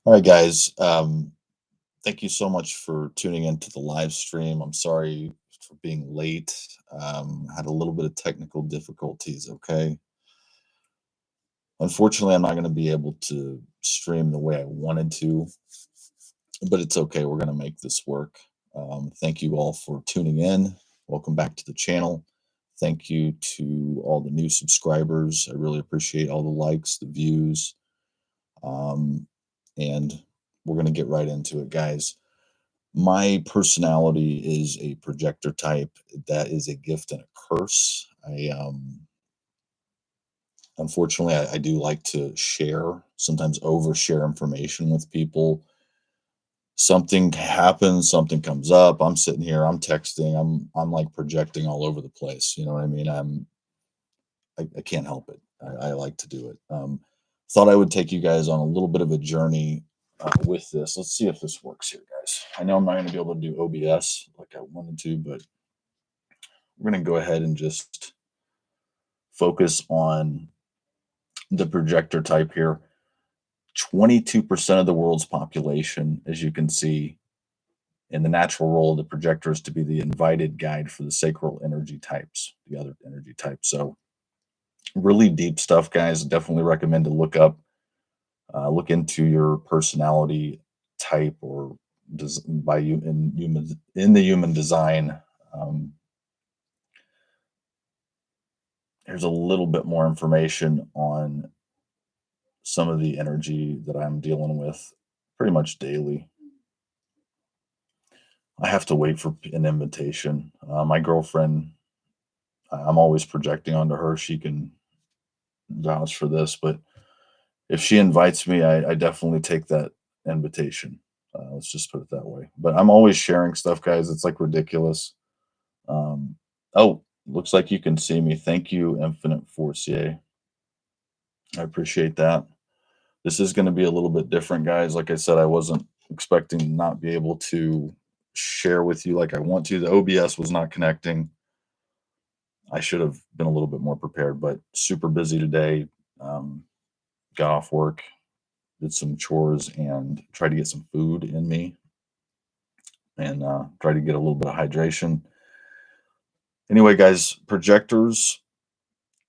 All right, guys. Thank you so much for tuning into the live stream. I'm sorry for being late. Had a little bit of technical difficulties. Okay. Unfortunately, I'm not going to be able to stream the way I wanted to, but it's okay. We're going to make this work. Thank you all for tuning in. Welcome back to the channel. Thank you to all the new subscribers. I really appreciate all the likes, the views. Um, and we're going to get right into it, guys. My personality is a projector type. That is a gift and a curse. Unfortunately, I do like to share, sometimes overshare information with people. Something happens, something comes up. I'm sitting here, I'm texting, I'm like projecting all over the place. You know what I mean? I can't help it. I like to do it. Thought I would take you guys on a little bit of a journey with this. Let's see if this works here, guys. I know I'm not going to be able to do OBS like I wanted to, but we're going to go ahead and just focus on the projector type here. 22% of the world's population, as you can see, and the natural role of the projector is to be the invited guide for the sacral energy types, the other energy types. So, really deep stuff, guys. Definitely recommend to look into your personality type or by you in the human design. Um, here's a little bit more information on some of the energy that I'm dealing with pretty much daily. I have to wait for an invitation. My girlfriend, I'm always projecting onto her. She can vouch for this, but if she invites me, I definitely take that invitation. Let's just put it that way. But I'm always sharing stuff, guys. It's like ridiculous. Um, oh, looks like you can see me. Thank you, Infinite Forcier. I appreciate that. This is going to be a little bit different, guys. Like I said, I wasn't expecting to not be able to share with you like I want to. The OBS was not connecting. I should have been a little bit more prepared, but super busy today. Um, got off work, did some chores, and tried to get some food in me and try to get a little bit of hydration. Anyway, guys, projectors,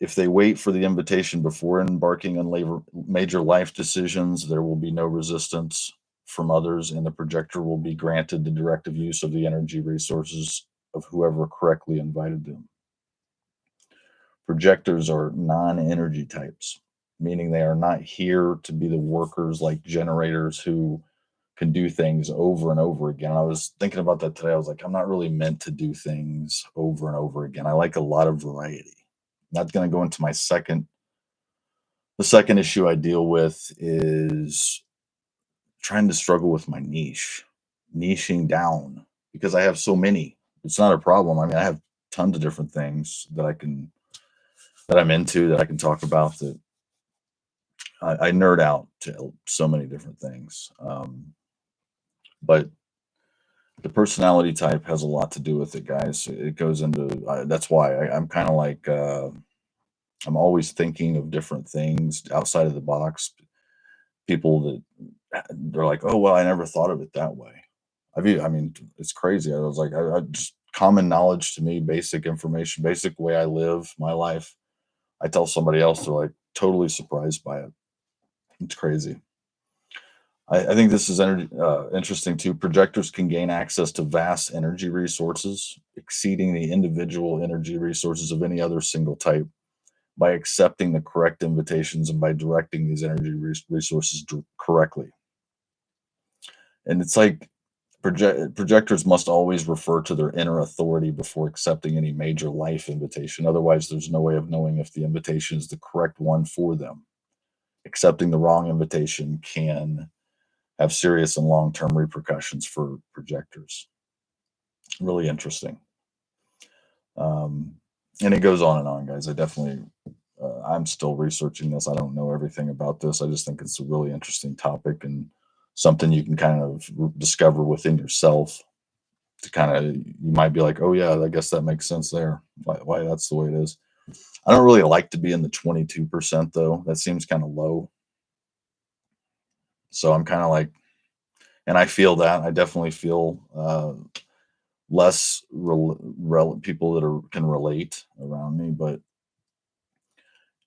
if they wait for the invitation before embarking on major life decisions, there will be no resistance from others, and the projector will be granted the directive use of the energy resources of whoever correctly invited them. Projectors are non energy types, meaning they are not here to be the workers like generators who can do things over and over again. I was thinking about that today. I was like, I'm not really meant to do things over and over again. I like a lot of variety. Not going to go into the second issue I deal with is trying to struggle with my niching down because I have so many. It's not a problem. I mean, I have tons of different things that I'm into that I can talk about that I nerd out to so many different things. But the personality type has a lot to do with it, guys. It goes into that's why I'm kind of like I'm always thinking of different things outside of the box. People that they're like, oh well, I never thought of it that way. I mean, it's crazy. I was like, I just common knowledge to me, basic information, basic way I live my life. I tell somebody else, they're like totally surprised by it. It's crazy. I think this is interesting too. Projectors can gain access to vast energy resources, exceeding the individual energy resources of any other single type, by accepting the correct invitations and by directing these energy resources correctly. And it's like projectors must always refer to their inner authority before accepting any major life invitation. Otherwise, there's no way of knowing if the invitation is the correct one for them. Accepting the wrong invitation can have serious and long-term repercussions for projectors. Really interesting. Um, and it goes on and on, guys. I'm still researching this. I don't know everything about this. I just think it's a really interesting topic and something you can kind of discover within yourself to kind of, you might be like, oh yeah, I guess that makes sense there. Why that's the way it is. I don't really like to be in the 22% though. That seems kind of low. So I'm kind of like, and I feel that I definitely feel less people that are can relate around me. But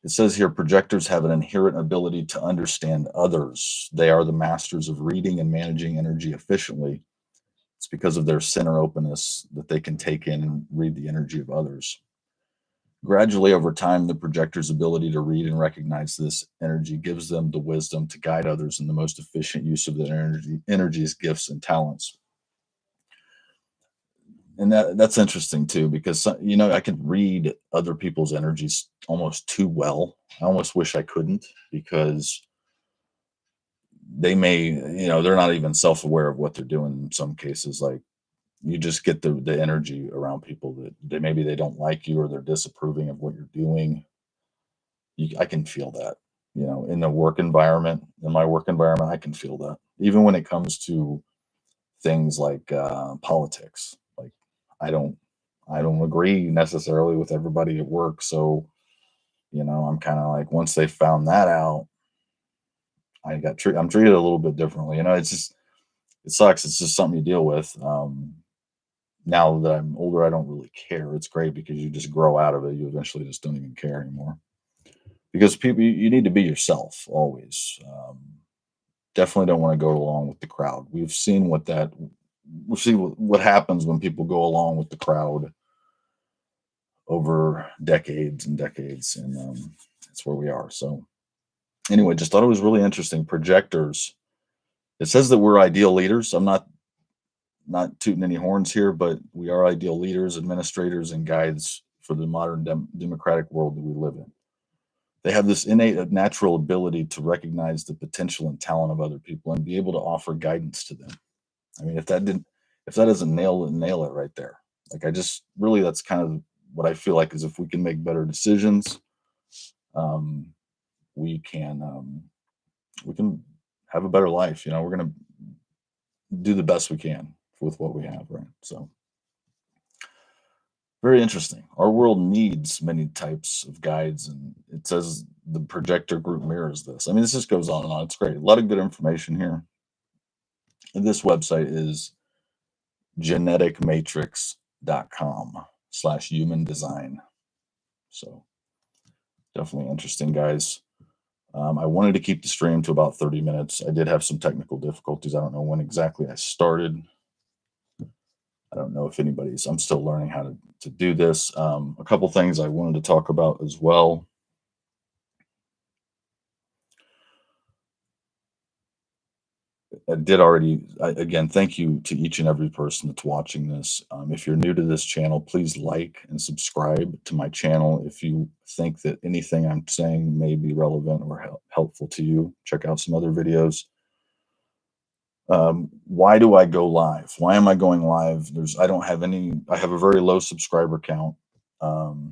it says here projectors have an inherent ability to understand others. They are the masters of reading and managing energy efficiently. It's because of their center openness that they can take in and read the energy of others. Gradually, over time, the projector's ability to read and recognize this energy gives them the wisdom to guide others in the most efficient use of their energies, gifts, and talents. And that's interesting too, because I can read other people's energies almost too well. I almost wish I couldn't, because they may, they're not even self-aware of what they're doing in some cases. Like, you just get the energy around people that maybe they don't like you, or they're disapproving of what you're doing. I can feel that, in the work environment, in my work environment, I can feel that. Even when it comes to things like politics, like I don't, I don't agree necessarily with everybody at work. So, I'm kind of like, once they found that out, I'm treated a little bit differently. It's just, it sucks. It's just something you deal with. Now that I'm older, I don't really care. It's great because you just grow out of it. You eventually just don't even care anymore, because people, you need to be yourself always. Definitely don't want to go along with the crowd. We've seen what happens when people go along with the crowd over decades and decades, and that's where we are. So anyway, just thought it was really interesting. Projectors. It says that we're ideal leaders. I'm not tooting any horns here, but we are ideal leaders, administrators, and guides for the modern democratic world that we live in. They have this innate natural ability to recognize the potential and talent of other people and be able to offer guidance to them. I mean, if that doesn't nail it right there. Like, I just really, that's kind of what I feel like, is if we can make better decisions, um, we can we can have a better life. We're gonna do the best we can with what we have, right? So, very interesting. Our world needs many types of guides, and it says the projector group mirrors this. I mean, this just goes on and on. It's great. A lot of good information here. And this website is geneticmatrix.com/human design. So, definitely interesting, guys. I wanted to keep the stream to about 30 minutes. I did have some technical difficulties. I don't know when exactly I started. I don't know if I'm still learning how to do this. A couple things I wanted to talk about as well. I did already, again, thank you to each and every person that's watching this. If you're new to this channel, please like and subscribe to my channel. If you think that anything I'm saying may be relevant or helpful to you, check out some other videos. Why do I go live? Why am I going live? I have a very low subscriber count. Um,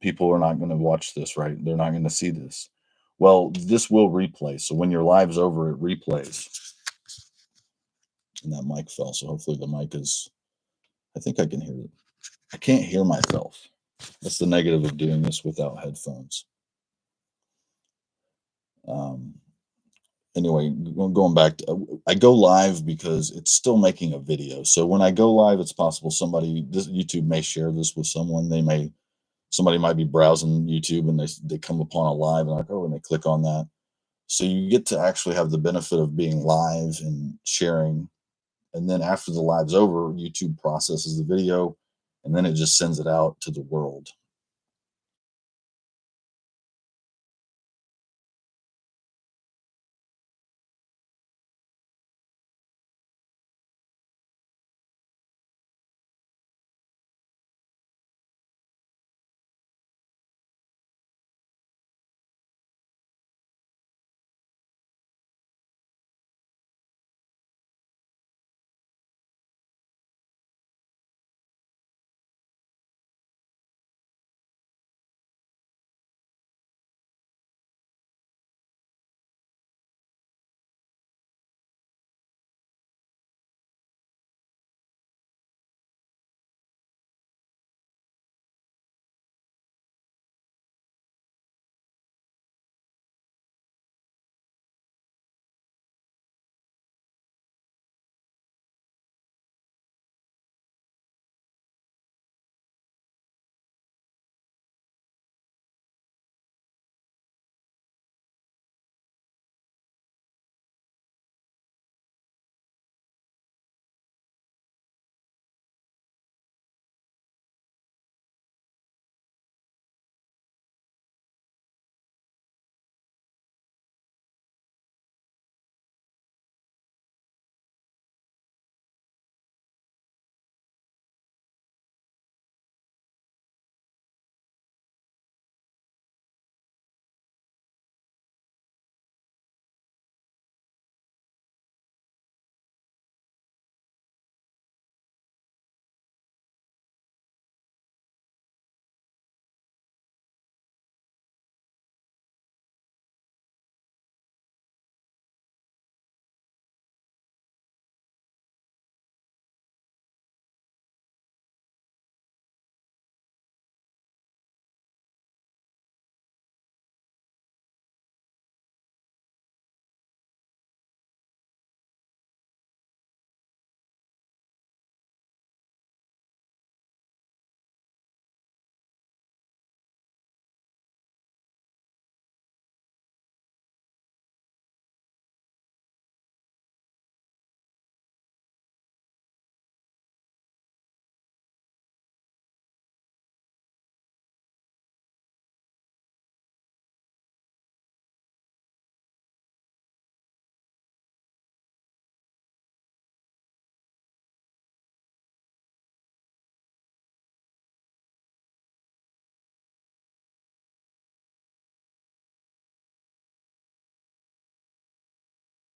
People are not going to watch this, right? They're not going to see this. Well, this will replay. So when your live's over, it replays. And that mic fell. So hopefully the mic is, I think I can hear it. I can't hear myself. That's the negative of doing this without headphones. Um, anyway, going back to, I go live because it's still making a video. So when I go live, it's possible YouTube may share this with someone. Somebody might be browsing YouTube and they come upon a live and like, oh, and they click on that. So you get to actually have the benefit of being live and sharing. And then after the live's over, YouTube processes the video and then it just sends it out to the world.